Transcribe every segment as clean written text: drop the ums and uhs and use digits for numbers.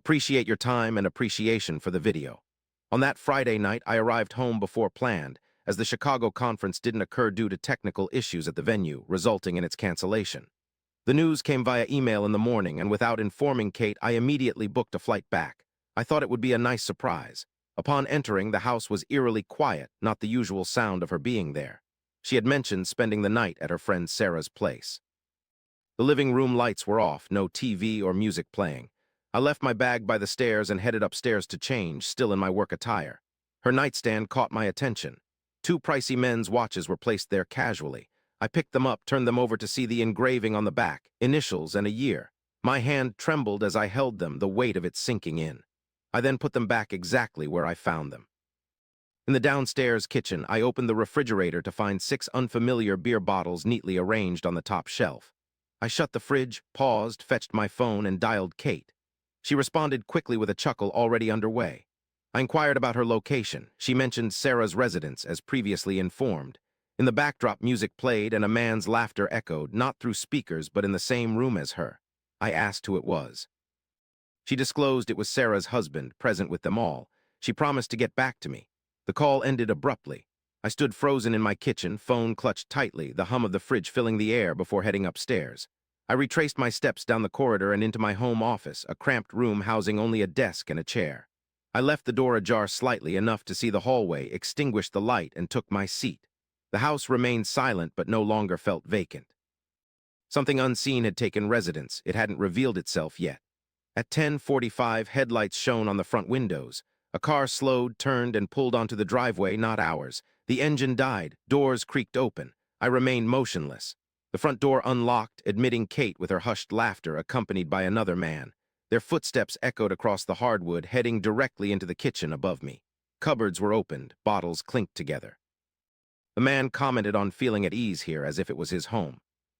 Appreciate your time and appreciation for the video. On that Friday night, I arrived home before planned, as the Chicago conference didn't occur due to technical issues at the venue, resulting in its cancellation. The news came via email in the morning, and without informing Kate, I immediately booked a flight back. I thought it would be a nice surprise. Upon entering, the house was eerily quiet, not the usual sound of her being there. She had mentioned spending the night at her friend Sarah's place. The living room lights were off, no TV or music playing. I left my bag by the stairs and headed upstairs to change, still in my work attire. Her nightstand caught my attention. Two pricey men's watches were placed there casually. I picked them up, turned them over to see the engraving on the back, initials and a year. My hand trembled as I held them, the weight of it sinking in. I then put them back exactly where I found them. In the downstairs kitchen, I opened the refrigerator to find 6 unfamiliar beer bottles neatly arranged on the top shelf. I shut the fridge, paused, fetched my phone, and dialed Kate. She responded quickly with a chuckle already underway. I inquired about her location. She mentioned Sarah's residence, as previously informed. In the backdrop, music played and a man's laughter echoed, not through speakers but in the same room as her. I asked who it was. She disclosed it was Sarah's husband, present with them all. She promised to get back to me. The call ended abruptly. I stood frozen in my kitchen, phone clutched tightly, the hum of the fridge filling the air before heading upstairs. I retraced my steps down the corridor and into my home office, a cramped room housing only a desk and a chair. I left the door ajar slightly, enough to see the hallway, extinguished the light, and took my seat. The house remained silent but no longer felt vacant. Something unseen had taken residence. It hadn't revealed itself yet. At 10:45, headlights shone on the front windows. A car slowed, turned, and pulled onto the driveway, not ours. The engine died. Doors creaked open. I remained motionless. The front door unlocked, admitting Kate with her hushed laughter, accompanied by another man. Their footsteps echoed across the hardwood, heading directly into the kitchen above me. Cupboards were opened, bottles clinked together. The man commented on feeling at ease here, as if it was his home.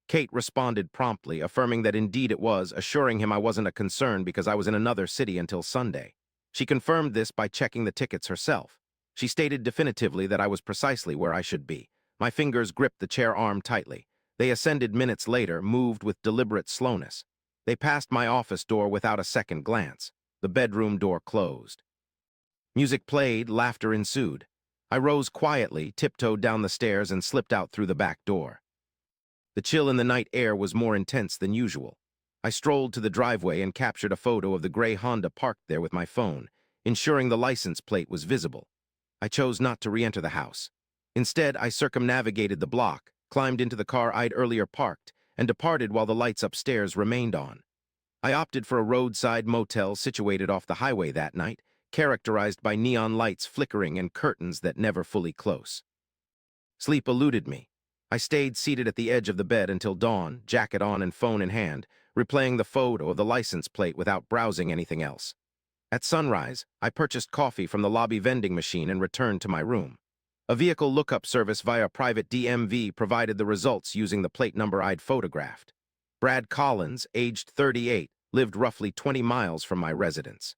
Kate responded promptly, affirming that indeed it was, assuring him I wasn't a concern because I was in another city until Sunday. She confirmed this by checking the tickets herself. She stated definitively that I was precisely where I should be. My fingers gripped the chair arm tightly. They ascended minutes later, moved with deliberate slowness. They passed my office door without a second glance. The bedroom door closed. Music played, laughter ensued. I rose quietly, tiptoed down the stairs, and slipped out through the back door. The chill in the night air was more intense than usual. I strolled to the driveway and captured a photo of the gray Honda parked there with my phone, ensuring the license plate was visible. I chose not to re-enter the house. Instead, I circumnavigated the block, climbed into the car I'd earlier parked, and departed while the lights upstairs remained on. I opted for a roadside motel situated off the highway that night, characterized by neon lights flickering and curtains that never fully close. Sleep eluded me. I stayed seated at the edge of the bed until dawn, jacket on and phone in hand, replaying the photo of the license plate without browsing anything else. At sunrise, I purchased coffee from the lobby vending machine and returned to my room. A vehicle lookup service via private DMV provided the results using the plate number I'd photographed. Brad Collins, aged 38, lived roughly 20 miles from my residence.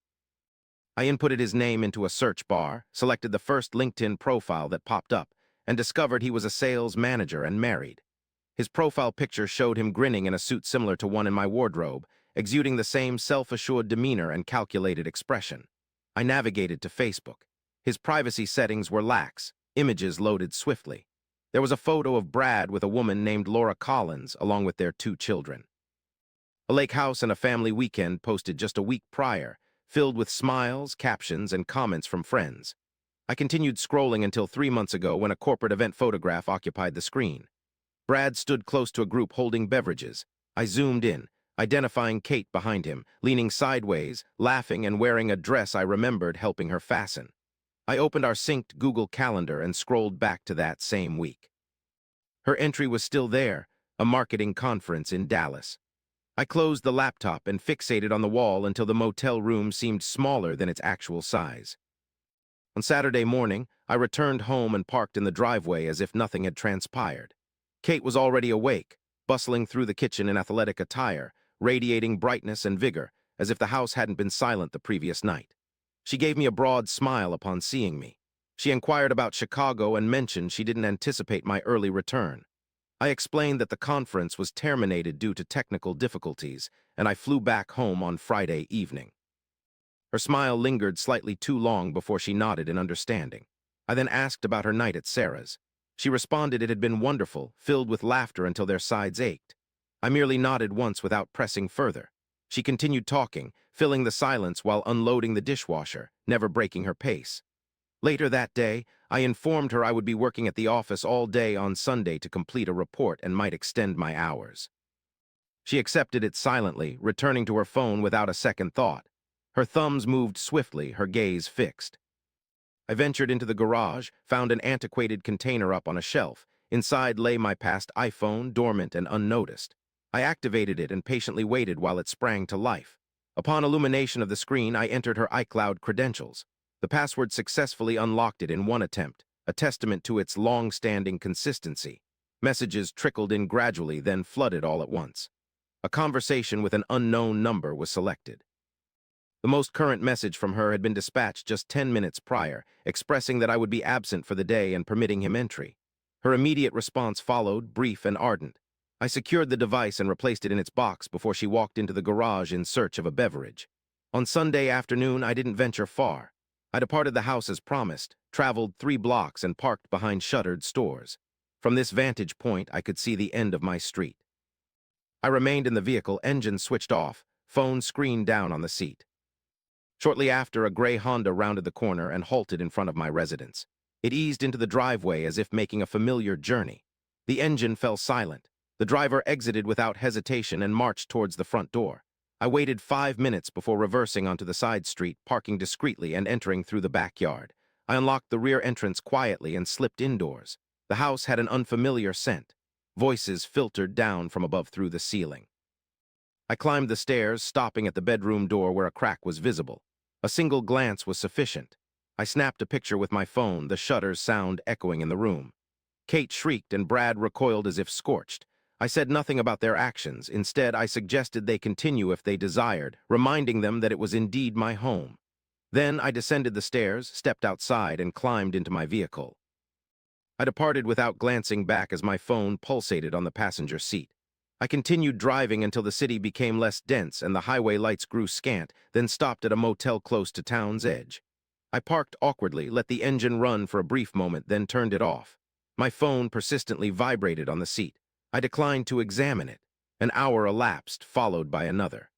I inputted his name into a search bar, selected the first LinkedIn profile that popped up, and discovered he was a sales manager and married. His profile picture showed him grinning in a suit similar to one in my wardrobe, exuding the same self-assured demeanor and calculated expression. I navigated to Facebook. His privacy settings were lax. Images loaded swiftly. There was a photo of Brad with a woman named Laura Collins, along with their 2 children. A lake house and a family weekend posted just a week prior, filled with smiles, captions, and comments from friends. I continued scrolling until 3 months ago when a corporate event photograph occupied the screen. Brad stood close to a group holding beverages. I zoomed in, identifying Kate behind him, leaning sideways, laughing and wearing a dress I remembered helping her fasten. I opened our synced Google Calendar and scrolled back to that same week. Her entry was still there, a marketing conference in Dallas. I closed the laptop and fixated on the wall until the motel room seemed smaller than its actual size. On Saturday morning, I returned home and parked in the driveway as if nothing had transpired. Kate was already awake, bustling through the kitchen in athletic attire, radiating brightness and vigor, as if the house hadn't been silent the previous night. She gave me a broad smile upon seeing me. She inquired about Chicago and mentioned she didn't anticipate my early return. I explained that the conference was terminated due to technical difficulties, and I flew back home on Friday evening. Her smile lingered slightly too long before she nodded in understanding. I then asked about her night at Sarah's. She responded it had been wonderful, filled with laughter until their sides ached. I merely nodded once without pressing further. She continued talking, filling the silence while unloading the dishwasher, never breaking her pace. Later that day, I informed her I would be working at the office all day on Sunday to complete a report and might extend my hours. She accepted it silently, returning to her phone without a second thought. Her thumbs moved swiftly, her gaze fixed. I ventured into the garage, found an antiquated container up on a shelf. Inside lay my past iPhone, dormant and unnoticed. I activated it and patiently waited while it sprang to life. Upon illumination of the screen, I entered her iCloud credentials. The password successfully unlocked it in one attempt, a testament to its long-standing consistency. Messages trickled in gradually, then flooded all at once. A conversation with an unknown number was selected. The most current message from her had been dispatched just 10 minutes prior, expressing that I would be absent for the day and permitting him entry. Her immediate response followed, brief and ardent. I secured the device and replaced it in its box before she walked into the garage in search of a beverage. On Sunday afternoon, I didn't venture far. I departed the house as promised, traveled 3 blocks and parked behind shuttered stores. From this vantage point, I could see the end of my street. I remained in the vehicle, engine switched off, phone screen down on the seat. Shortly after, a gray Honda rounded the corner and halted in front of my residence. It eased into the driveway as if making a familiar journey. The engine fell silent. The driver exited without hesitation and marched towards the front door. I waited 5 minutes before reversing onto the side street, parking discreetly and entering through the backyard. I unlocked the rear entrance quietly and slipped indoors. The house had an unfamiliar scent. Voices filtered down from above through the ceiling. I climbed the stairs, stopping at the bedroom door where a crack was visible. A single glance was sufficient. I snapped a picture with my phone, the shutter's sound echoing in the room. Kate shrieked and Brad recoiled as if scorched. I said nothing about their actions. Instead, I suggested they continue if they desired, reminding them that it was indeed my home. Then I descended the stairs, stepped outside, and climbed into my vehicle. I departed without glancing back as my phone pulsated on the passenger seat. I continued driving until the city became less dense and the highway lights grew scant, then stopped at a motel close to town's edge. I parked awkwardly, let the engine run for a brief moment, then turned it off. My phone persistently vibrated on the seat. I declined to examine it. An hour elapsed, followed by another.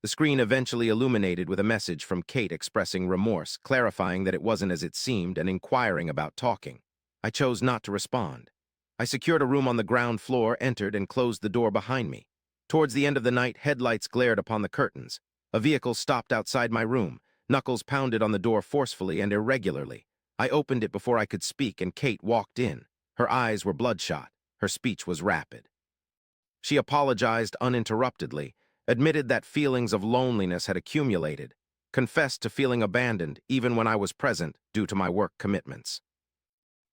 The screen eventually illuminated with a message from Kate expressing remorse, clarifying that it wasn't as it seemed, and inquiring about talking. I chose not to respond. I secured a room on the ground floor, entered, and closed the door behind me. Towards the end of the night, headlights glared upon the curtains. A vehicle stopped outside my room. Knuckles pounded on the door forcefully and irregularly. I opened it before I could speak, and Kate walked in. Her eyes were bloodshot. Her speech was rapid. She apologized uninterruptedly, admitted that feelings of loneliness had accumulated, confessed to feeling abandoned even when I was present due to my work commitments.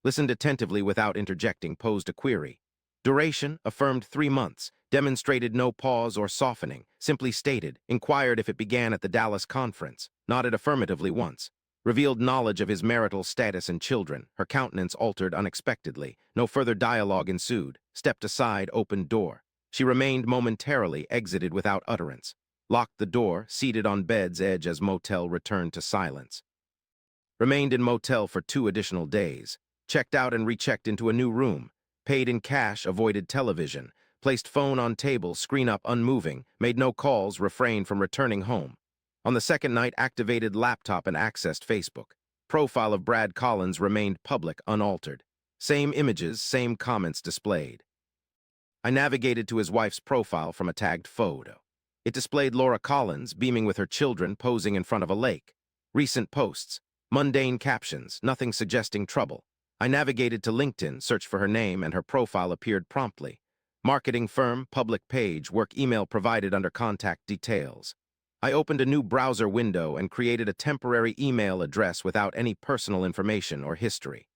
Listened attentively without interjecting, posed a query. Duration, affirmed 3 months, demonstrated no pause or softening, simply stated, inquired if it began at the Dallas conference, nodded affirmatively once, revealed knowledge of his marital status and children. Her countenance altered unexpectedly. No further dialogue ensued. Stepped aside, opened door. She remained momentarily, exited without utterance. Locked the door, seated on bed's edge as motel returned to silence. Remained in motel for 2 additional days. Checked out and rechecked into a new room. Paid in cash, avoided television. Placed phone on table, screen up unmoving. Made no calls, refrained from returning home. On the second night, activated laptop and accessed Facebook. Profile of Brad Collins remained public, unaltered. Same images, same comments displayed. I navigated to his wife's profile from a tagged photo. It displayed Laura Collins, beaming with her children, posing in front of a lake. Recent posts. Mundane captions, nothing suggesting trouble. I navigated to LinkedIn, searched for her name, and her profile appeared promptly. Marketing firm, public page, work email provided under contact details. I opened a new browser window and created a temporary email address without any personal information or history.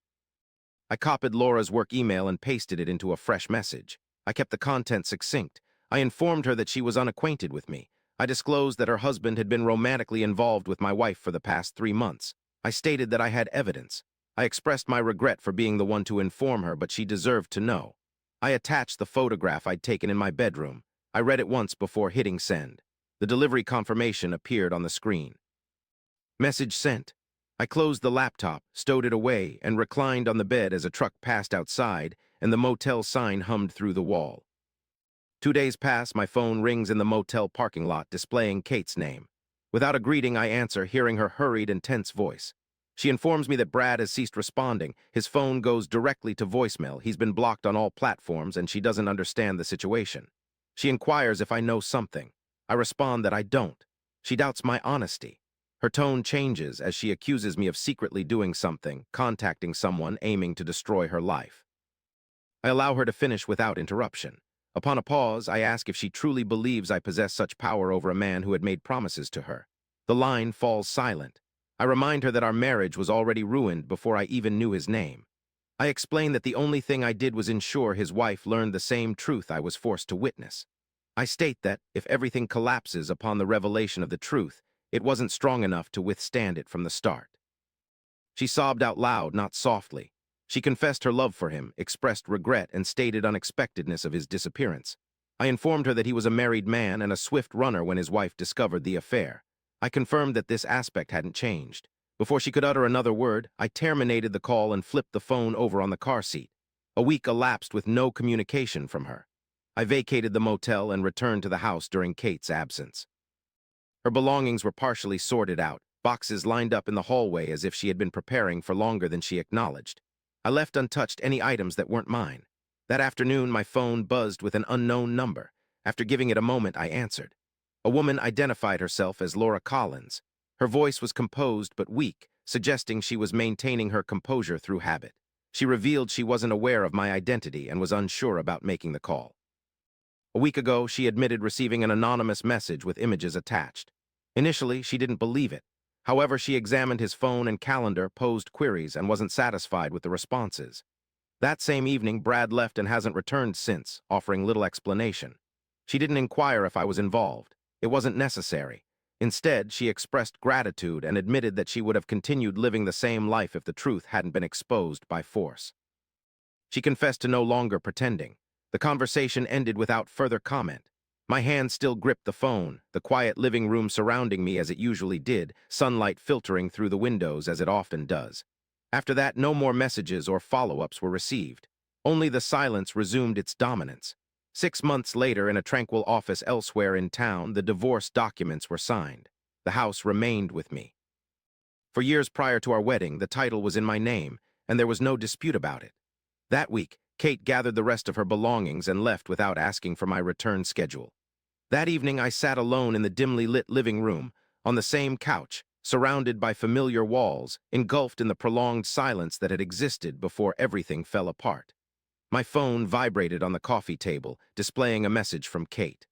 I copied Laura's work email and pasted it into a fresh message. I kept the content succinct. I informed her that she was unacquainted with me. I disclosed that her husband had been romantically involved with my wife for the past 3 months. I stated that I had evidence. I expressed my regret for being the one to inform her, but she deserved to know. I attached the photograph I'd taken in my bedroom. I read it once before hitting send. The delivery confirmation appeared on the screen. Message sent. I closed the laptop, stowed it away, and reclined on the bed as a truck passed outside and the motel sign hummed through the wall. 2 days pass, my phone rings in the motel parking lot displaying Kate's name. Without a greeting, I answer, hearing her hurried and tense voice. She informs me that Brad has ceased responding. His phone goes directly to voicemail. He's been blocked on all platforms, and she doesn't understand the situation. She inquires if I know something. I respond that I don't. She doubts my honesty. Her tone changes as she accuses me of secretly doing something, contacting someone aiming to destroy her life. I allow her to finish without interruption. Upon a pause, I ask if she truly believes I possess such power over a man who had made promises to her. The line falls silent. I remind her that our marriage was already ruined before I even knew his name. I explain that the only thing I did was ensure his wife learned the same truth I was forced to witness. I state that, if everything collapses upon the revelation of the truth, it wasn't strong enough to withstand it from the start. She sobbed out loud, not softly. She confessed her love for him, expressed regret, and stated unexpectedness of his disappearance. I informed her that he was a married man and a swift runner when his wife discovered the affair. I confirmed that this aspect hadn't changed. Before she could utter another word, I terminated the call and flipped the phone over on the car seat. A week elapsed with no communication from her. I vacated the motel and returned to the house during Kate's absence. Her belongings were partially sorted out, boxes lined up in the hallway as if she had been preparing for longer than she acknowledged. I left untouched any items that weren't mine. That afternoon, my phone buzzed with an unknown number. After giving it a moment, I answered. A woman identified herself as Laura Collins. Her voice was composed but weak, suggesting she was maintaining her composure through habit. She revealed she wasn't aware of my identity and was unsure about making the call. A week ago, she admitted receiving an anonymous message with images attached. Initially, she didn't believe it. However, she examined his phone and calendar, posed queries, and wasn't satisfied with the responses. That same evening, Brad left and hasn't returned since, offering little explanation. She didn't inquire if I was involved. It wasn't necessary. Instead, she expressed gratitude and admitted that she would have continued living the same life if the truth hadn't been exposed by force. She confessed to no longer pretending. The conversation ended without further comment. My hand still gripped the phone, the quiet living room surrounding me as it usually did, sunlight filtering through the windows as it often does. After that, no more messages or follow-ups were received. Only the silence resumed its dominance. 6 months later, in a tranquil office elsewhere in town, the divorce documents were signed. The house remained with me. For years prior to our wedding, the title was in my name, and there was no dispute about it. That week, Kate gathered the rest of her belongings and left without asking for my return schedule. That evening, I sat alone in the dimly lit living room, on the same couch, surrounded by familiar walls, engulfed in the prolonged silence that had existed before everything fell apart. My phone vibrated on the coffee table, displaying a message from Kate.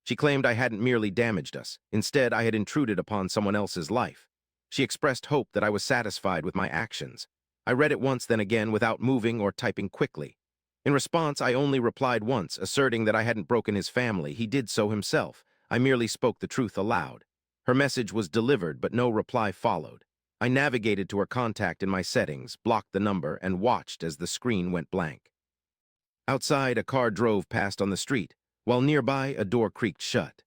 She claimed I hadn't merely damaged us. Instead, I had intruded upon someone else's life. She expressed hope that I was satisfied with my actions. I read it once, then again, without moving or typing quickly. In response, I only replied once, asserting that I hadn't broken his family. He did so himself. I merely spoke the truth aloud. Her message was delivered, but no reply followed. I navigated to her contact in my settings, blocked the number, and watched as the screen went blank. Outside, a car drove past on the street, while nearby, a door creaked shut.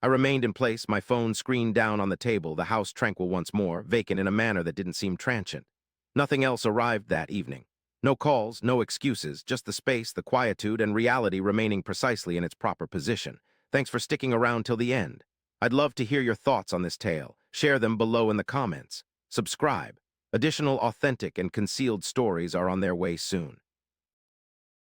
I remained in place, my phone screen down on the table, the house tranquil once more, vacant in a manner that didn't seem transient. Nothing else arrived that evening. No calls, no excuses, just the space, the quietude, and reality remaining precisely in its proper position. Thanks for sticking around till the end. I'd love to hear your thoughts on this tale. Share them below in the comments. Subscribe. Additional authentic and concealed stories are on their way soon.